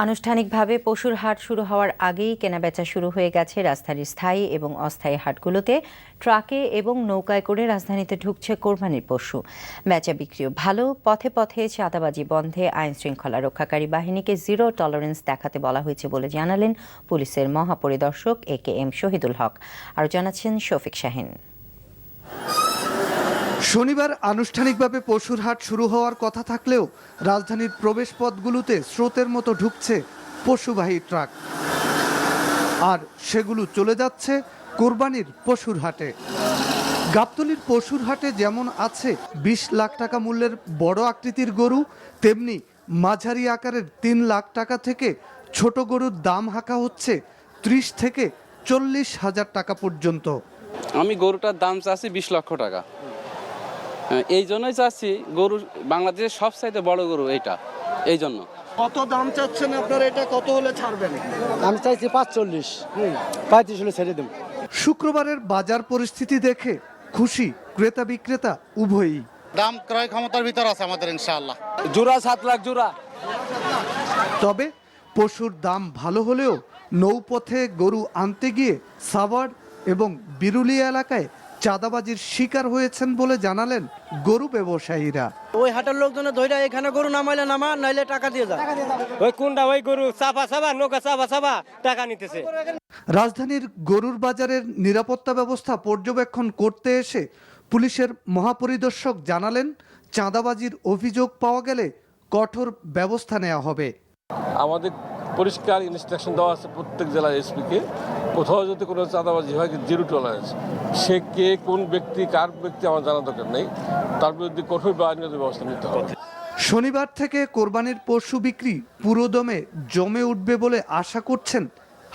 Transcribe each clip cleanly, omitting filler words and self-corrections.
আনুষ্ঠানিকভাবে পশুর হাট শুরু হওয়ার আগেই কেনাবেচা শুরু হয়ে গেছে রাজধানীর স্থায়ী এবং অস্থায়ী হাটগুলোতে। ট্রাকে এবং নৌকায় করে রাজধানীতে ঢুকছে কোরবানির পশু। বেচা বিক্রিও ভালো। পথে পথে চাঁদাবাজি বন্ধে আইন শৃঙ্খলা রক্ষাকারী বাহিনীকে জিরো টলারেন্স দেখাতে বলা হয়েছে বলে জানালেন পুলিশের মহাপরিদর্শক AKM শহীদুল হক। আর জানাচ্ছেন শফিক শাহিন। শনিবার আনুষ্ঠানিকভাবে পশুর হাট শুরু হওয়ার কথা থাকলেও রাজধানীর প্রবেশপথগুলোতে স্রোতের মতো ঢুকছে পশুবাহী ট্রাক, আর সেগুলো চলে যাচ্ছে কোরবানির পশুর হাটে। গাবতলীর পশুর হাটে যেমন আছে 20 লাখ টাকা মূল্যের বড় আকৃতির গরু, তেমনি মাঝারি আকারের 3 লাখ টাকা থেকে ছোট গরুর দাম হাঁকা হচ্ছে 30 থেকে 40 হাজার টাকা পর্যন্ত। আমি গরুটার দাম চাচ্ছি 20 লক্ষ টাকা। এই জন্যই চাচ্ছি, গরু বাংলাদেশের সবচাইতে বড় গরু এইটা, এই জন্য। কত দাম চাচ্ছেন আপনারা, এটা কত হলে ছাড়বেন? আমি চাইছি 45, 35 হলে ছেড়ে দেব। শুক্রবারের বাজার পরিস্থিতি দেখে খুশি ক্রেতা বিক্রেতা উভয়ই। দাম ক্রয় ক্ষমতার ভিতর আছে আমাদের ইনশাআল্লাহ। জোড়া 7 লাখ জোড়া। তবে পশুর দাম ভালো হলেও নৌপথে গরু আনতে গিয়ে সাভার এবং বিরুলিয়া এলাকায় চাঁদাবাজির শিকার হয়েছেন বলে জানালেন গরু ব্যবসায়ীরা। ওই হাটের লোকজন ধইরা এখানে গরু নামাইলে নামা, নাইলে টাকা দিয়ে যায়। ওই কোনটা ওই গরু চাপা নৌকা চাপা টাকা নিতেছে। রাজধানীর গরুর বাজারের নিরাপত্তা ব্যবস্থা পর্যবেক্ষণ করতে এসে পুলিশের মহাপরিদর্শক জানালেন, চাঁদাবাজির অভিযোগ পাওয়া গেলে কঠোর ব্যবস্থা নেওয়া হবে। আমাদের পরিষ্কার ইনস্ট্রাকশন দেওয়া আছে প্রত্যেক জেলার এসপিকে, কোথাও যদি কোনো চাঁদাবাজি হয় জিরো টলারেন্স। সে কে কোন ব্যক্তি কার ব্যক্তি আমার জানা দরকার নেই, তার বিরুদ্ধে কঠোর আইনগত ব্যবস্থা নিতে হবে। শনিবার থেকে কোরবানির পশু বিক্রি পুরোদমে জমে উঠবে বলে আশা করছেন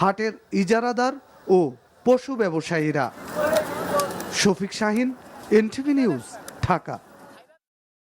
হাটের ইজারাদার ও পশু ব্যবসায়ীরা। Shafiq Shahin, NTV news, Dhaka.